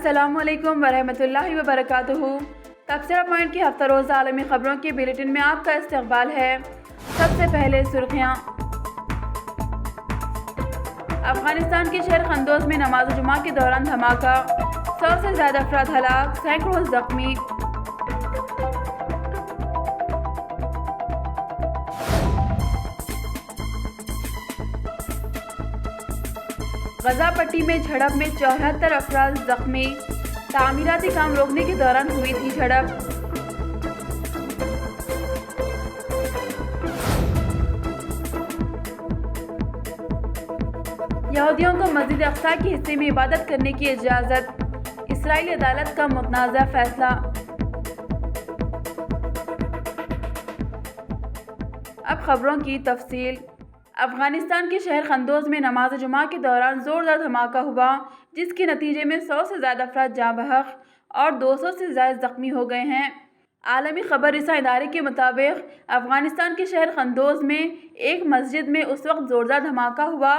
السلام علیکم ورحمۃ اللہ وبرکاتہ۔ تبصرہ پوائنٹ کی ہفتہ روزہ عالمی خبروں کے بلیٹن میں آپ کا استقبال ہے۔ سب سے پہلے سرخیاں۔ افغانستان کے شہر قندوز میں نماز جمعہ کے دوران دھماکہ، 100 سے زیادہ افراد ہلاک، سینکڑوں زخمی۔ غزہ پٹی میں جھڑپ میں 74 افراد زخمی، تعمیراتی کام روکنے کے دوران ہوئی تھی جھڑپ۔ یہودیوں کو مسجد اقصی کے حصے میں عبادت کرنے کی اجازت، اسرائیلی عدالت کا متنازع فیصلہ۔ اب خبروں کی تفصیل۔ افغانستان کے شہر قندوز میں نماز جمعہ کے دوران زوردار دھماکہ ہوا، جس کے نتیجے میں 100 سے زیادہ افراد جاں بحق اور 200 سے زائد زخمی ہو گئے ہیں۔ عالمی خبر رساں ادارے کے مطابق افغانستان کے شہر قندوز میں ایک مسجد میں اس وقت زوردار دھماکہ ہوا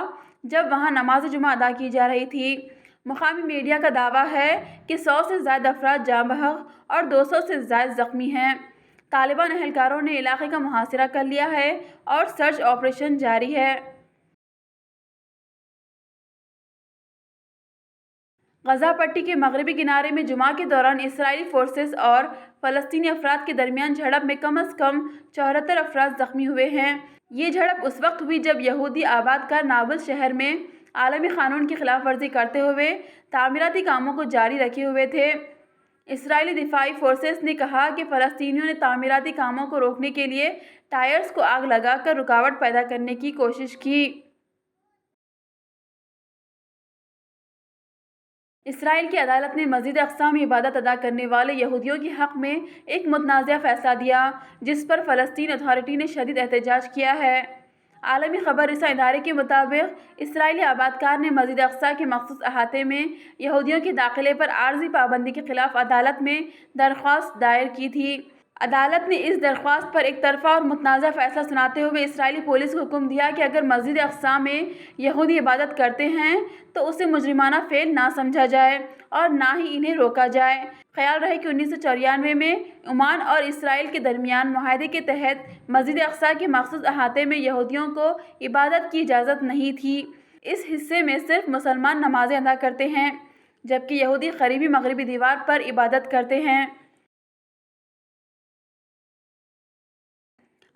جب وہاں نماز جمعہ ادا کی جا رہی تھی۔ مقامی میڈیا کا دعویٰ ہے کہ 100 سے زائد افراد جاں بحق اور 200 سے زائد زخمی ہیں۔ طالبان اہلکاروں نے علاقے کا محاصرہ کر لیا ہے اور سرچ آپریشن جاری ہے۔ غزہ پٹی کے مغربی کنارے میں جمعہ کے دوران اسرائیلی فورسز اور فلسطینی افراد کے درمیان جھڑپ میں کم از کم 74 افراد زخمی ہوئے ہیں۔ یہ جھڑپ اس وقت ہوئی جب یہودی آباد کار نابلس شہر میں عالمی قانون کی خلاف ورزی کرتے ہوئے تعمیراتی کاموں کو جاری رکھے ہوئے تھے۔ اسرائیلی دفاعی فورسز نے کہا کہ فلسطینیوں نے تعمیراتی کاموں کو روکنے کے لیے ٹائرز کو آگ لگا کر رکاوٹ پیدا کرنے کی کوشش کی۔ اسرائیل کی عدالت نے مسجد اقصی میں عبادت ادا کرنے والے یہودیوں کے حق میں ایک متنازع فیصلہ دیا، جس پر فلسطین اتھارٹی نے شدید احتجاج کیا ہے۔ عالمی خبر رساں ادارے کے مطابق اسرائیلی آباد کار نے مسجد اقصی کے مخصوص احاطے میں یہودیوں کے داخلے پر عارضی پابندی کے خلاف عدالت میں درخواست دائر کی تھی۔ عدالت نے اس درخواست پر ایک طرفہ اور متنازع فیصلہ سناتے ہوئے اسرائیلی پولیس کو حکم دیا کہ اگر مسجد اقصی میں یہودی عبادت کرتے ہیں تو اسے مجرمانہ فعل نہ سمجھا جائے اور نہ ہی انہیں روکا جائے۔ خیال رہے کہ 1994 میں عمان اور اسرائیل کے درمیان معاہدے کے تحت مسجد اقصی کے مخصوص احاطے میں یہودیوں کو عبادت کی اجازت نہیں تھی۔ اس حصے میں صرف مسلمان نمازیں ادا کرتے ہیں، جبکہ یہودی قریبی مغربی دیوار پر عبادت کرتے ہیں۔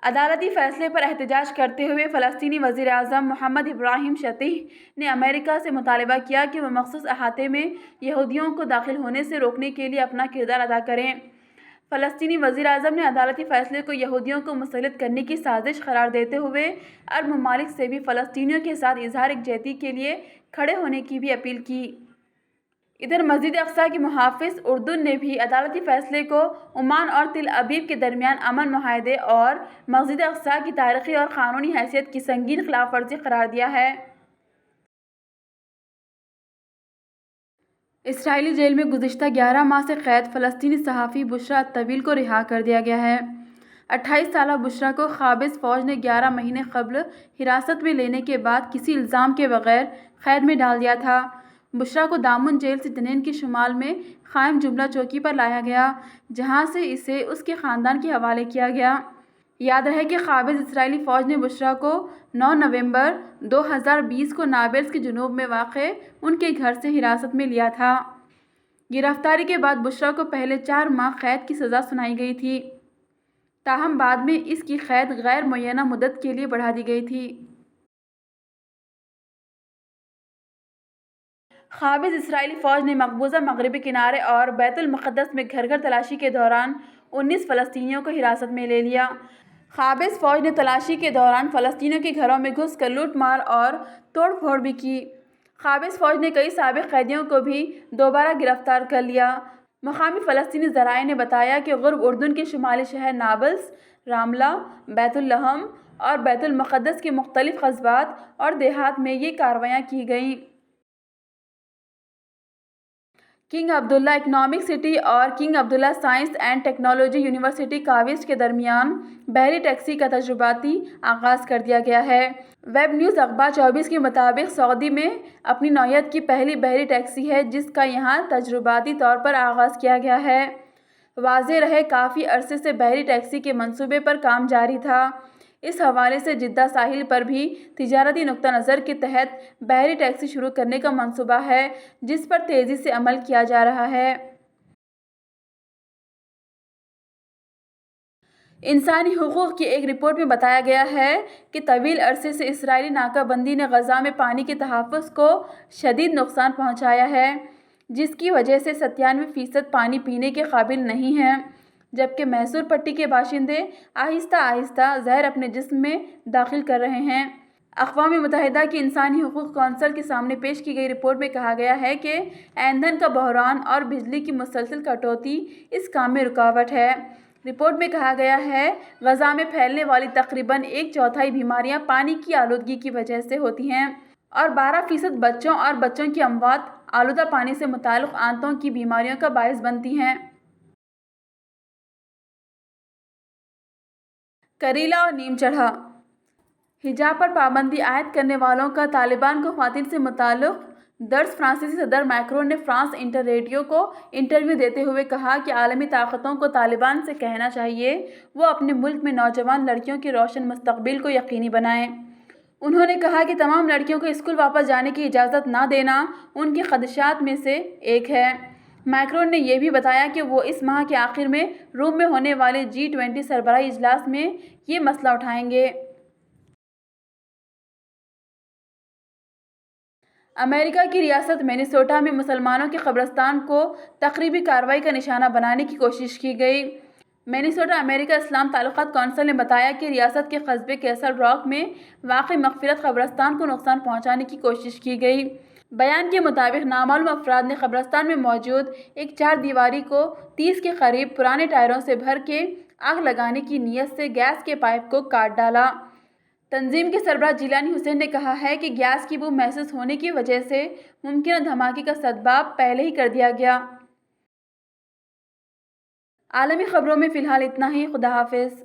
عدالتی فیصلے پر احتجاج کرتے ہوئے فلسطینی وزیر اعظم محمد ابراہیم شطیح نے امریکہ سے مطالبہ کیا کہ وہ مخصوص احاطے میں یہودیوں کو داخل ہونے سے روکنے کے لیے اپنا کردار ادا کریں۔ فلسطینی وزیر اعظم نے عدالتی فیصلے کو یہودیوں کو مسلط کرنے کی سازش قرار دیتے ہوئے عرب ممالک سے بھی فلسطینیوں کے ساتھ اظہار یکجہتی کے لیے کھڑے ہونے کی بھی اپیل کی۔ ادھر مسجد اقصی کے محافظ اردن نے بھی عدالتی فیصلے کو عمان اور تل ابیب کے درمیان امن معاہدے اور مسجد اقصی کی تاریخی اور قانونی حیثیت کی سنگین خلاف ورزی قرار دیا ہے۔ اسرائیلی جیل میں گزشتہ 11 ماہ سے قید فلسطینی صحافی بشرا الطویل کو رہا کر دیا گیا ہے۔ 28 سالہ بشرا کو قابض فوج نے 11 مہینے قبل حراست میں لینے کے بعد کسی الزام کے بغیر قید میں ڈال دیا تھا۔ بشرا کو دامن جیل سے جنین کے شمال میں قائم جملہ چوکی پر لایا گیا، جہاں سے اسے اس کے خاندان کے حوالے کیا گیا۔ یاد رہے کہ قابض اسرائیلی فوج نے بشرا کو 9 نومبر 2020 کو نابلس کے جنوب میں واقع ان کے گھر سے حراست میں لیا تھا۔ گرفتاری کے بعد بشرا کو پہلے 4 ماہ قید کی سزا سنائی گئی تھی، تاہم بعد میں اس کی قید غیر معینہ مدت کے لیے بڑھا دی گئی تھی۔ قابض اسرائیلی فوج نے مقبوضہ مغربی کنارے اور بیت المقدس میں گھر گھر تلاشی کے دوران 19 فلسطینیوں کو حراست میں لے لیا۔ قابض فوج نے تلاشی کے دوران فلسطینیوں کے گھروں میں گھس کر لوٹ مار اور توڑ پھوڑ بھی کی۔ قابض فوج نے کئی سابق قیدیوں کو بھی دوبارہ گرفتار کر لیا۔ مقامی فلسطینی ذرائع نے بتایا کہ غرب اردن کے شمالی شہر نابلس، راملہ، بیت لحم اور بیت المقدس کے مختلف قصبات اور دیہات میں یہ کارروائیاں کی گئیں۔ کنگ عبداللہ اکنامک سٹی اور king Abdullah science and technology university کاویس کے درمیان بحری ٹیکسی کا تجرباتی آغاز کر دیا گیا ہے۔ ویب نیوز اخبار 24 کے مطابق سعودی میں اپنی نوعیت کی پہلی بحری ٹیکسی ہے جس کا یہاں تجرباتی طور پر آغاز کیا گیا ہے۔ واضح رہے کافی عرصے سے بحری ٹیکسی کے منصوبے پر کام جاری تھا۔ اس حوالے سے جدہ ساحل پر بھی تجارتی نقطہ نظر کے تحت بحری ٹیکسی شروع کرنے کا منصوبہ ہے جس پر تیزی سے عمل کیا جا رہا ہے۔ انسانی حقوق کی ایک رپورٹ میں بتایا گیا ہے کہ طویل عرصے سے اسرائیلی ناکہ بندی نے غزہ میں پانی کے تحفظ کو شدید نقصان پہنچایا ہے جس کی وجہ سے 97% پانی پینے کے قابل نہیں ہیں، جبکہ محصور پٹی کے باشندے آہستہ آہستہ زہر اپنے جسم میں داخل کر رہے ہیں۔ اقوام متحدہ کی انسانی حقوق کونسل کے سامنے پیش کی گئی رپورٹ میں کہا گیا ہے کہ ایندھن کا بحران اور بجلی کی مسلسل کٹوتی اس کام میں رکاوٹ ہے۔ رپورٹ میں کہا گیا ہے غزہ میں پھیلنے والی تقریباً 1/4 بیماریاں پانی کی آلودگی کی وجہ سے ہوتی ہیں اور 12% بچوں اور بچوں کی اموات آلودہ پانی سے متعلق آنتوں کی بیماریوں کا باعث بنتی ہیں۔ کریلا اور نیم چڑھا حجاب پر پابندی عائد کرنے والوں کا طالبان کو خواتین سے متعلق درس فرانسیسی صدر میکرون نے فرانس انٹر ریڈیو کو انٹرویو دیتے ہوئے کہا کہ عالمی طاقتوں کو طالبان سے کہنا چاہیے وہ اپنے ملک میں نوجوان لڑکیوں کے روشن مستقبل کو یقینی بنائیں۔ انہوں نے کہا کہ تمام لڑکیوں کو اسکول واپس جانے کی اجازت نہ دینا ان کے خدشات میں سے ایک ہے۔ میکرون نے یہ بھی بتایا کہ وہ اس ماہ کے آخر میں روم میں ہونے والے G20 سربراہی اجلاس میں یہ مسئلہ اٹھائیں گے۔ امریکہ کی ریاست مینیسوٹا میں مسلمانوں کے قبرستان کو تخریبی کارروائی کا نشانہ بنانے کی کوشش کی گئی۔ مینیسوٹا امریکہ اسلام تعلقات کونسل نے بتایا کہ ریاست کے قصبے کیسل راک میں واقع مغفرت قبرستان کو نقصان پہنچانے کی کوشش کی گئی۔ بیان کے مطابق نامعلوم افراد نے قبرستان میں موجود ایک 4 دیواری کو 30 کے قریب پرانے ٹائروں سے بھر کے آگ لگانے کی نیت سے گیس کے پائپ کو کاٹ ڈالا۔ تنظیم کے سربراہ جیلانی حسین نے کہا ہے کہ گیس کی بو محسوس ہونے کی وجہ سے ممکنہ دھماکے کا سدباب پہلے ہی کر دیا گیا۔ عالمی خبروں میں فی الحال اتنا ہی۔ خدا حافظ۔